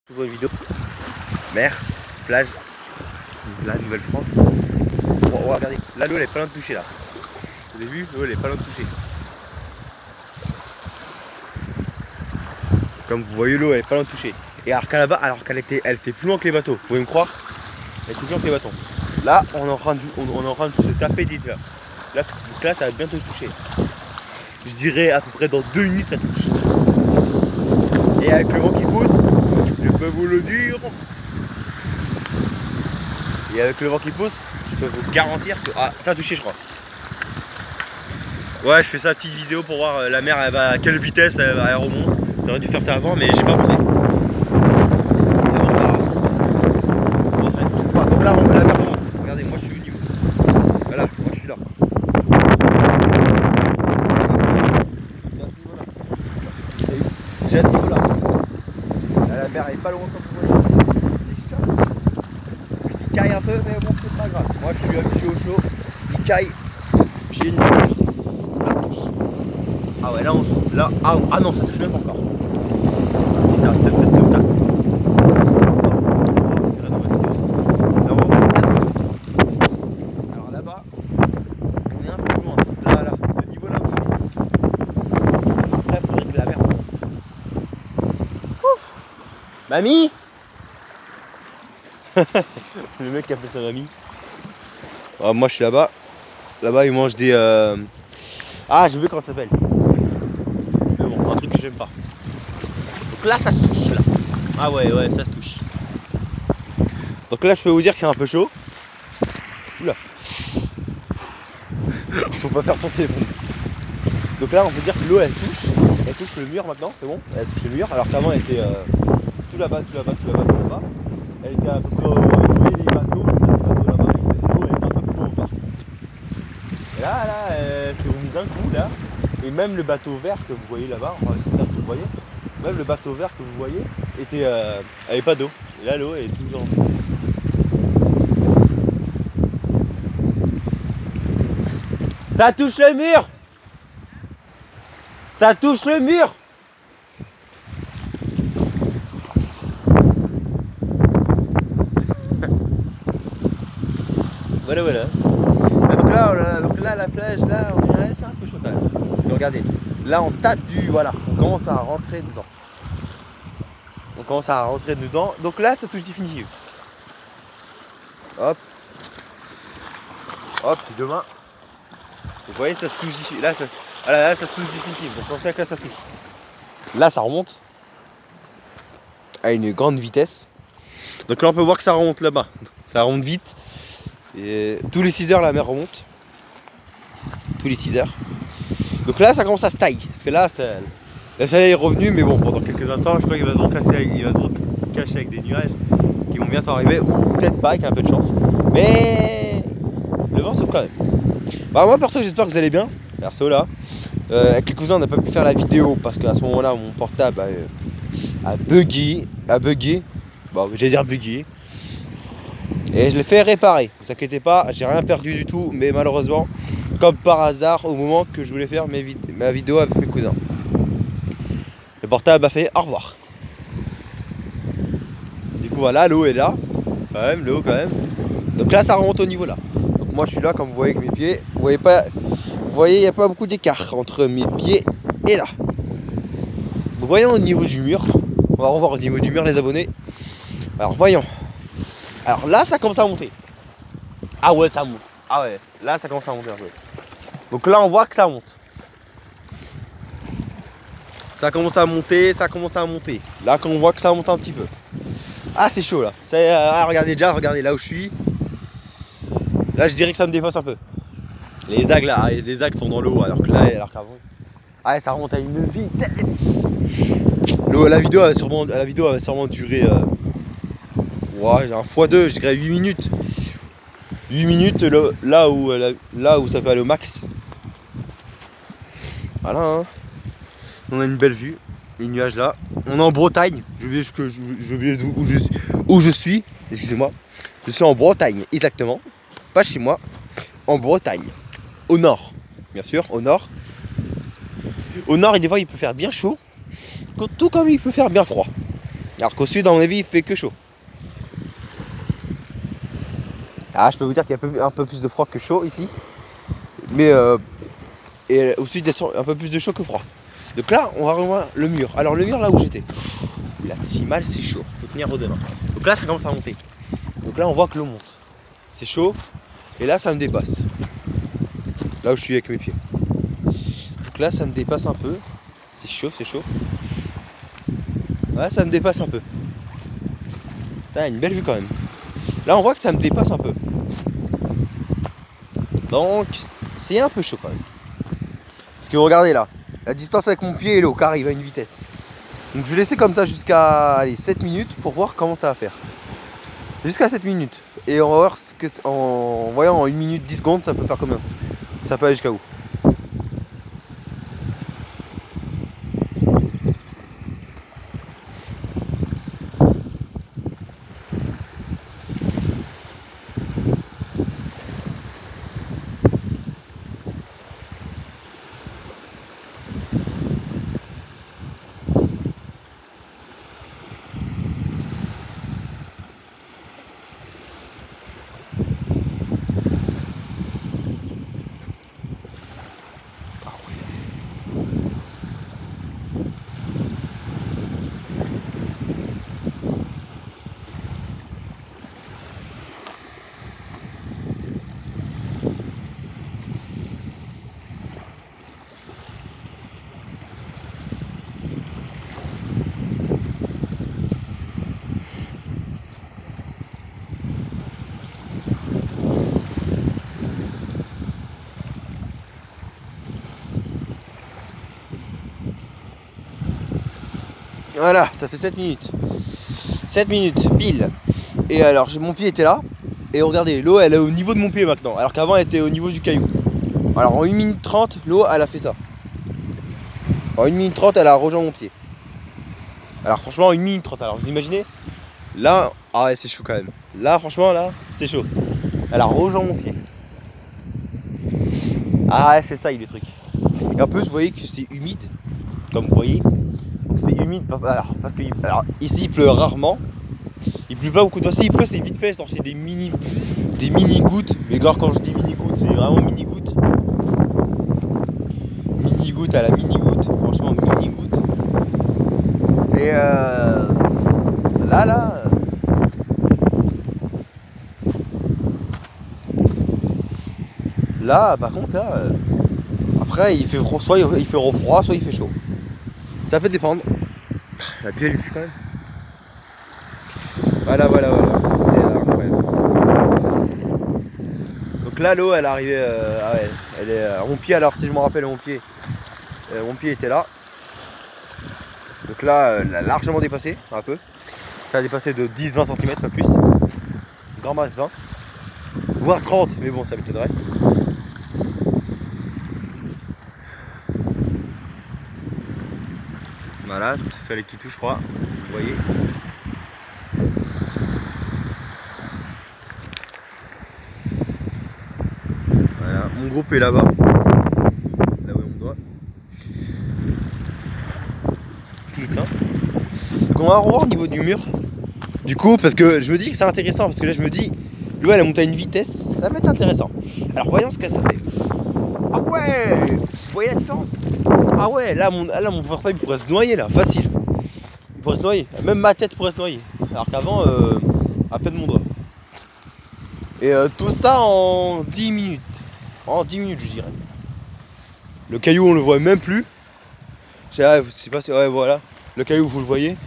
Nouvelle vidéo. Mer, plage, la Nouvelle-France. Oh, regardez, là l'eau elle est pas loin de toucher là. Vous avez vu, l'eau elle est pas loin de toucher. Comme vous voyez, l'eau elle est pas loin de toucher. Et alors qu'à là-bas, alors qu'elle était plus loin que les bateaux, vous pouvez me croire, elle était plus loin que les bateaux. Là, on est en train de se taper des là. Donc là, ça va bientôt toucher. Je dirais à peu près dans 2 minutes ça touche. Et avec le vent qui pousse, je peux vous le dire. Et avec le vent qui pousse, je peux vous garantir que... Ah, ça a touché je crois. Ouais, je fais ça petite vidéo pour voir la mer elle va à quelle vitesse elle remonte. J'aurais dû faire ça avant mais j'ai pas pensé. Donc là, la mer remonte. Regardez, moi je suis au niveau. Voilà, moi je suis là. J'ai à ce niveau là. La mer est pas loin comme vous voyez. Il caille un peu mais bon c'est pas grave. Moi je suis habitué au chaud. Il caille. J'ai une mer. Ça touche. Ah ouais là on saute. Là. Ah non ça touche même pas encore. Si ça reste peut-être comme ça. Alors là-bas, on est un peu loin. Là, ce niveau là où je suis. Après il faudrait que la mer. Mamie. Le mec qui a fait sa mamie. Ah, moi je suis là-bas. Là-bas ils mangent des... Ah j'ai oublié comment ça s'appelle. Mais bon, un truc que j'aime pas. Donc là ça se touche là. Ah ouais ça se touche. Donc là je peux vous dire qu'il est un peu chaud. Oula. Faut pas faire ton téléphone. Donc là on peut dire que l'eau elle se touche. Elle touche le mur maintenant, c'est bon. Elle touche le mur alors qu'avant elle était tout là-bas. Elle était à peu près vous voyez les bateaux là-bas, l'eau elle était un peu plus haut bas. Et là, elle s'est remise d'un coup là. Et même le bateau vert que vous voyez là-bas, enfin j'espère que vous voyez, même le bateau vert que vous voyez était avait pas d'eau. Et là l'eau elle est toujours en dessous. Ça touche le mur. Ça touche le mur. Voilà. Donc là la plage là, c'est un peu chaud quand même. Parce que regardez, là on se tape du voilà, on commence à rentrer dedans. On commence à rentrer dedans. Donc là ça touche définitive. Hop. Hop, puis demain. Vous voyez ça se touche définitive. Là ça se touche définitive. Donc on sait que là ça touche. Là ça remonte à une grande vitesse. Donc là on peut voir que ça remonte là-bas. Ça remonte vite. Et tous les 6 heures la mer remonte. Tous les 6 heures. Donc là ça commence à se tailler. Parce que là le soleil est revenu mais bon pendant quelques instants je crois qu'il va se recacher avec des nuages qui vont bientôt arriver. Ou peut-être pas avec un peu de chance. Mais le vent souffle quand même. Bah moi perso j'espère que vous allez bien. Perso là. Avec les cousins on n'a pas pu faire la vidéo parce qu'à ce moment là mon portable a bugué. Bon j'allais dire bugué. Et je l'ai fait réparer, ne vous inquiétez pas, j'ai rien perdu du tout, mais malheureusement, comme par hasard, au moment que je voulais faire ma vidéo avec mes cousins, le portable a fait au revoir. Du coup voilà, l'eau est là, quand même, l'eau quand même. Donc là ça remonte au niveau là. Donc moi je suis là comme vous voyez avec mes pieds, vous voyez il n'y a pas beaucoup d'écart entre mes pieds et là. Donc voyons au niveau du mur, on va revoir au niveau du mur les abonnés. Alors voyons. Alors là ça commence à monter. Ah ouais ça monte. Ah ouais là ça commence à monter un peu. Donc là on voit que ça monte. Ça commence à monter. Là on voit que ça monte un petit peu. Ah c'est chaud là. Regardez là où je suis. Là je dirais que ça me dépasse un peu. Les algues là, les algues sont dans l'eau alors qu'avant. Ah ça remonte à une vitesse. La vidéo va sûrement durer. Ouais, j'ai un x2, je dirais 8 minutes. 8 minutes là où ça peut aller au max. Voilà hein. On a une belle vue. Les nuages là. On est en Bretagne. J'ai oublié où je suis. Excusez-moi. Je suis en Bretagne, exactement. Pas chez moi. En Bretagne. Au nord. Bien sûr, au nord. Au nord, des fois il peut faire bien chaud. Tout comme il peut faire bien froid. Alors qu'au sud, à mon avis, il fait que chaud. Ah, je peux vous dire qu'il y a un peu plus de froid que chaud ici. Mais et au sud, il y a un peu plus de chaud que froid. Donc là, on va revoir le mur. Alors le mur là où j'étais, la Timal, c'est chaud. Faut tenir au demain. Donc là, ça commence à monter. Donc là, on voit que l'eau monte. C'est chaud. Et là, ça me dépasse. Là où je suis avec mes pieds. Donc là, ça me dépasse un peu. C'est chaud, c'est chaud. Ouais, ça me dépasse un peu. T'as une belle vue quand même. Là, on voit que ça me dépasse un peu. Donc, c'est un peu chaud quand même. Parce que regardez là, la distance avec mon pied et l'eau qui arrive à une vitesse. Donc je vais laisser comme ça jusqu'à 7 minutes pour voir comment ça va faire. Jusqu'à 7 minutes. Et on va voir ce que, en voyant en 1 minute 10 secondes, ça peut faire combien. Ça peut aller jusqu'à où. Voilà, ça fait 7 minutes. 7 minutes, pile. Et alors, mon pied était là. Et regardez, l'eau, elle est au niveau de mon pied maintenant. Alors qu'avant, elle était au niveau du caillou. Alors, en 1 minute 30, l'eau, elle a fait ça. En 1 minute 30, elle a rejoint mon pied. Alors, franchement, 1 minute 30. Alors, vous imaginez? Là, ah ouais, c'est chaud quand même. Là, franchement, là, c'est chaud. Elle a rejoint mon pied. Ah ouais, c'est ça, le truc. Et en plus, vous voyez que c'est humide. Comme vous voyez. Donc c'est humide parce que ici il pleut rarement. Il pleut pas beaucoup de fois. Si il pleut, c'est vite fait, c'est des mini gouttes. Mais alors quand je dis mini gouttes, c'est vraiment mini gouttes. Mini gouttes à la mini goutte. Franchement mini gouttes. Et là par contre là après il fait soit il fait froid, soit il fait chaud. Ça peut dépendre. La pluie elle est quand même. Voilà. C'est incroyable. Donc là l'eau elle est arrivée. Ah ouais, elle est à mon pied. Alors si je me rappelle mon pied était là. Donc là elle a largement dépassé un peu. Ça a dépassé de 10-20 cm pas plus. Grand max 20. Voire 30, mais bon ça m'étonnerait. Voilà, c'est les qui touche je crois. Vous voyez. Voilà, mon groupe est là-bas. Là où est mon doigt. Putain. Donc on va revoir au niveau du mur. Du coup, parce que je me dis que c'est intéressant, parce que là je me dis, l'eau elle a monté à une vitesse, ça va être intéressant. Alors voyons ce que ça fait. Ah ouais, vous voyez la différence? Ah ouais, là mon portable il pourrait se noyer là, facile. Il pourrait se noyer, même ma tête pourrait se noyer. Alors qu'avant, à peine mon doigt. Et tout ça en 10 minutes. En 10 minutes je dirais. Le caillou on le voit même plus. Je sais pas si. Ouais voilà. Le caillou vous le voyez.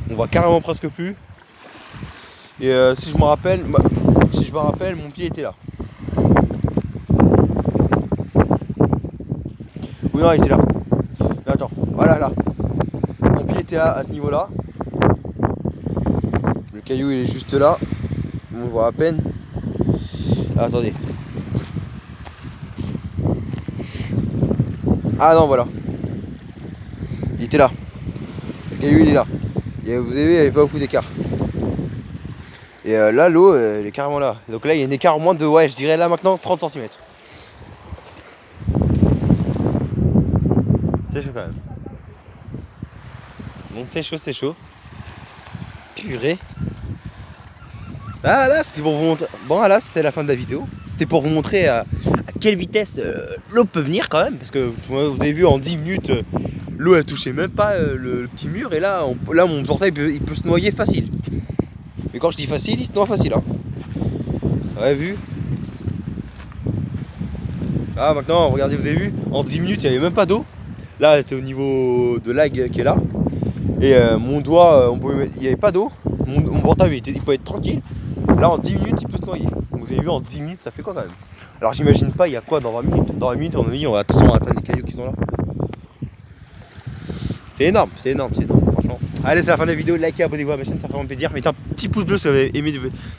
On voit carrément presque plus. Et si je me rappelle, mon pied était là. Oui non il était là. Mais attends, voilà là. Mon pied était là à ce niveau là. Le caillou il est juste là. On voit à peine. Ah, attendez. Ah non voilà. Il était là. Le caillou il est là. Et vous avez vu, il n'y avait pas beaucoup d'écart. Et là l'eau elle est carrément là. Donc là il y a un écart moins de, ouais je dirais là maintenant 30 cm. C'est chaud quand même. Donc c'est chaud, c'est chaud. Purée. Ah là, c'était pour vous montrer. Bon, là, c'était la fin de la vidéo. C'était pour vous montrer à quelle vitesse l'eau peut venir quand même. Parce que vous avez vu en 10 minutes, l'eau elle touchait même pas le petit mur. Et là, là mon portail il peut se noyer facile. Mais quand je dis facile, il se noie facile. Hein. Vous avez vu? Ah, maintenant, regardez, vous avez vu, en 10 minutes, il n'y avait même pas d'eau. Là, c'était au niveau de l'ag qui est là. Et mon doigt, il n'y avait pas d'eau. Mon portable, il peut être tranquille. Là, en 10 minutes, il peut se noyer. Donc, vous avez vu, en 10 minutes, ça fait quoi quand même? Alors, j'imagine pas, il y a quoi dans 20 minutes? Dans 20 minutes, à mon avis, on va atteindre les cailloux qui sont là. C'est énorme, franchement. Allez, c'est la fin de la vidéo. Likez, abonnez-vous à ma chaîne, ça fait vraiment plaisir. Mettez un petit pouce bleu si vous avez aimé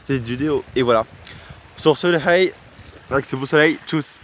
cette vidéo. Et voilà. Sur ce, hey, avec ce beau soleil, tchuss.